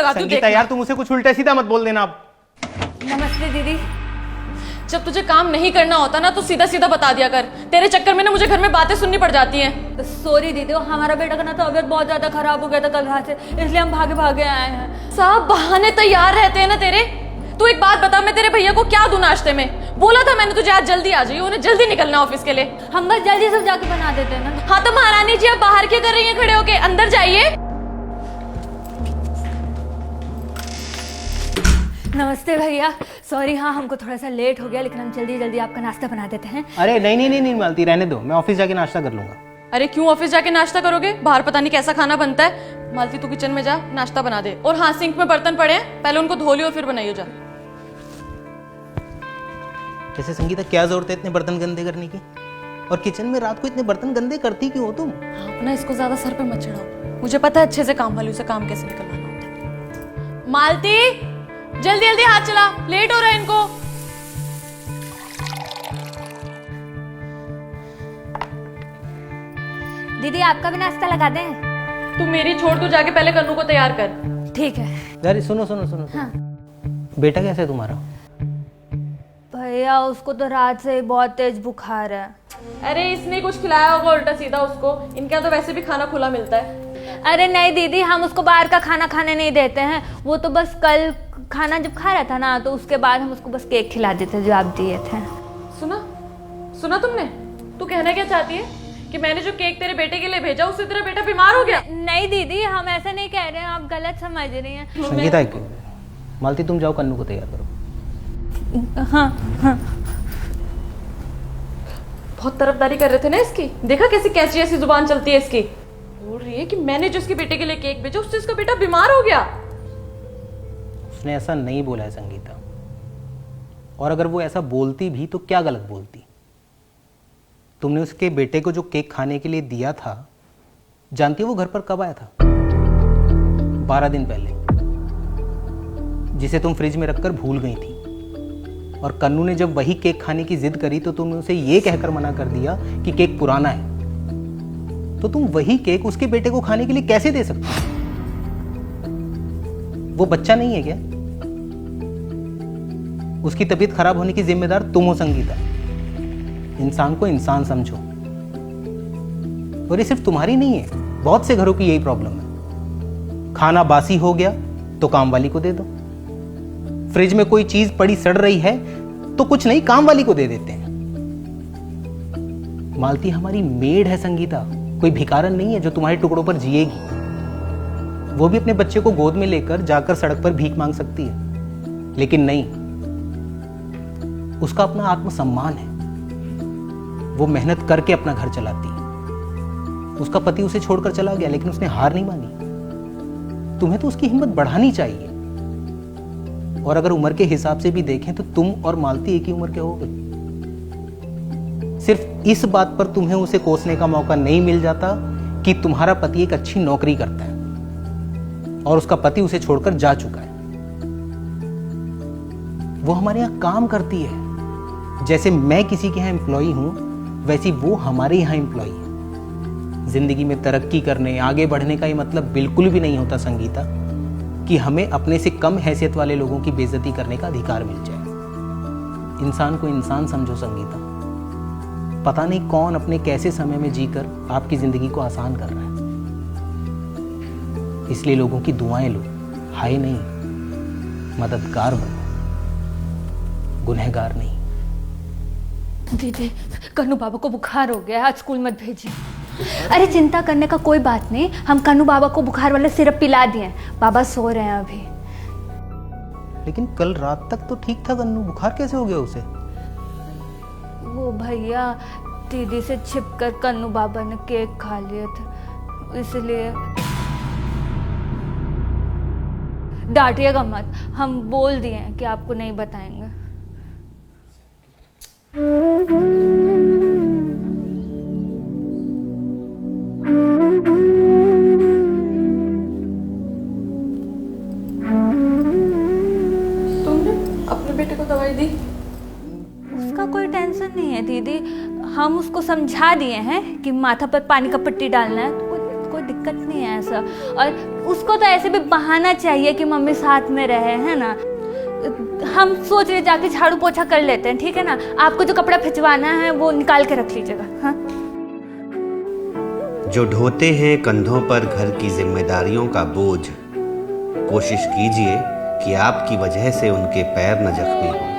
लगाती हूँ। संगीता यार तुम उसे कुछ उल्टा सीधा मत बोल देना अब। नमस्ते दीदी। जब तुझे काम नहीं करना होता ना तो सीधा सीधा बता दिया कर। तेरे चक्कर में ना मुझे घर में बातें सुननी पड़ जाती हैं। सॉरी दीदी, हमारा बेटा का ना तबीयत बहुत ज्यादा खराब हो गया था कल रात से, इसलिए हम भागे भागे आए हैं। सब बहाने तैयार रहते हैं ना तेरे। तू एक बात बता, मैं तेरे भैया को क्या दूं नाश्ते में? बोला था मैंने तुझे आज जल्दी आ जाइए, उन्हें जल्दी निकलना ऑफिस के लिए। हम बस जल्दी सब जाके बना देते हैं ना। हाँ तो महारानी जी आप बाहर क्या कर रही हैं खड़े होके? अंदर जाइए। नमस्ते भैया, सॉरी हाँ हमको थोड़ा सा लेट हो गया, लेकिन हम जल्दी जल्दी आपका नाश्ता बना देते हैं। अरे नहीं नहीं नहीं नहीं मालती, रहने दो, मैं ऑफिस जाके नाश्ता कर लूंगा। अरे क्यों ऑफिस जाके नाश्ता करोगे? बाहर पता नहीं कैसा खाना बनता है। मालती तू किचन में जा, नाश्ता बना दे। और हाँ, सिंक में बर्तन पड़े हैं, पहले उनको धो लियो फिर बनाइयो जा। जैसे संगीता क्या जरूरत है इतने बर्तन गंदे करने की? और किचन में रात को इतने बर्तन गंदे करती क्यों हो तुम? आप ना इसको ज्यादा सर पे मत चढ़ाओ, मुझे पता है अच्छे से काम वाली से काम कैसे निकलवाना होता है। मालती जल्दी जल्दी हाथ चला, लेट हो रहा है इनको। दीदी आपका भी नाश्ता लगा दें? तू मेरी छोड़, तू जाके पहले कन्नू को तैयार कर। ठीक है। अरे सुनो सुनो सुनो, हाँ। बेटा कैसा है तुम्हारा? भैया उसको तो रात से ही बहुत तेज बुखार है। अरे इसने कुछ खिलाया होगा उल्टा सीधा उसको, इनके यहाँ तो वैसे भी खाना खुला मिलता है। अरे नहीं दीदी, हम उसको बाहर का खाना खाने नहीं देते हैं। वो तो बस कल खाना जब खा रहा था ना, तो उसके बाद हम उसको बस केक खिला देते जो आप दिए थे। सुना सुना तुमने? तू कहना क्या चाहती है कि मैंने जो केक तेरे बेटे के लिए भेजा उससे तेरा बेटा बीमार हो गया? नहीं दीदी, हम ऐसा नहीं कह रहे हैं, आप गलत समझ रही हैं। संगीता मालती तुम जाओ कन्नू को तैयार करो। हाँ हाँ। बहुत तरफदारी कर रहे थे ना इसकी, देखा कैसी कैसी ऐसी जुबान चलती है इसकी। बोल रही है कि मैंने जो इसके बेटे के लिए केक भेजा उससे इसका बेटा बीमार हो गया। उसने ऐसा नहीं बोला है संगीता, और अगर वो ऐसा बोलती भी तो क्या गलत बोलती? तुमने उसके बेटे को जो केक खाने के लिए दिया था, जानती हो वो घर पर कब आया था? 12 दिन पहले, जिसे तुम फ्रिज में रखकर भूल गई थी। और कन्नू ने जब वही केक खाने की जिद करी तो तुमने उसे ये कहकर मना कर दिया कि केक पुराना है। तो तुम वही केक उसके बेटे को खाने के लिए कैसे दे सकते हो? वो बच्चा नहीं है क्या? उसकी तबीयत खराब होने की जिम्मेदार तुम हो संगीता। इंसान को इंसान समझो। और ये सिर्फ तुम्हारी नहीं है, बहुत से घरों की यही प्रॉब्लम है। खाना बासी हो गया तो काम वाली को दे दो। फ्रिज में कोई चीज पड़ी सड़ रही है तो कुछ नहीं, काम वाली को दे देते हैं। मालती हमारी मेड है संगीता, कोई भिखारन नहीं है जो तुम्हारे टुकड़ों पर जिएगी। वो भी अपने बच्चे को गोद में लेकर जाकर सड़क पर भीख मांग सकती है, लेकिन नहीं, उसका अपना आत्मसम्मान है। वो मेहनत करके अपना घर चलाती है। उसका पति उसे छोड़कर चला गया लेकिन उसने हार नहीं मानी। तुम्हें तो उसकी हिम्मत बढ़ानी चाहिए। और अगर उम्र के हिसाब से भी देखें तो तुम और मालती एक ही उम्र के हो गए। सिर्फ इस बात पर तुम्हें उसे कोसने का मौका नहीं मिल जाता कि तुम्हारा पति एक अच्छी नौकरी करता है और उसका पति उसे छोड़कर जा चुका है। वो हमारे यहां काम करती है। जैसे मैं किसी के यहां एम्प्लॉई हूं, वैसी वो हमारे यहां एम्प्लॉई है। जिंदगी में तरक्की करने, आगे बढ़ने का ये मतलब बिल्कुल भी नहीं होता संगीता कि हमें अपने से कम हैसियत वाले लोगों की बेइज्जती करने का अधिकार मिल जाए। इंसान को इंसान समझो संगीता। पता नहीं कौन अपने कैसे समय में जीकर आपकी जिंदगी को आसान कर रहा है। इसलिए लोगों की दुआएं लो, हाय नहीं, मददगार बनो, गुनहगार नहीं। दीदी कन्नू बाबा को बुखार हो गया, आज स्कूल मत भेजिए। अरे चिंता करने का कोई बात नहीं, हम कन्नू बाबा को बुखार वाला सिरप पिला दिए, बाबा सो रहे हैं अभी। लेकिन कल रात तक तो ठीक था कन्नू, बुखार कैसे हो गया उसे? वो भैया दीदी से छिपकर कन्नू बाबा ने केक खा लिया था, इसलिए। डांटिएगा मत, हम बोल दिए हैं कि आपको नहीं बताएंगे। तुमने अपने बेटे को दवाई दी? उसका कोई टेंशन नहीं है दीदी, हम उसको समझा दिए हैं कि माथा पर पानी का पट्टी डालना है, तो कोई दिक्कत नहीं है ऐसा। और उसको तो ऐसे भी बहाना चाहिए कि मम्मी साथ में रहे, है ना। हम सोच रहे जाके झाड़ू पोछा कर लेते हैं, ठीक है ना। आपको जो कपड़ा खिंचवाना है वो निकाल के रख लीजिएगा। हाँ, जो ढोते हैं कंधों पर घर की जिम्मेदारियों का बोझ, कोशिश कीजिए कि आपकी वजह से उनके पैर न जख्मी हों।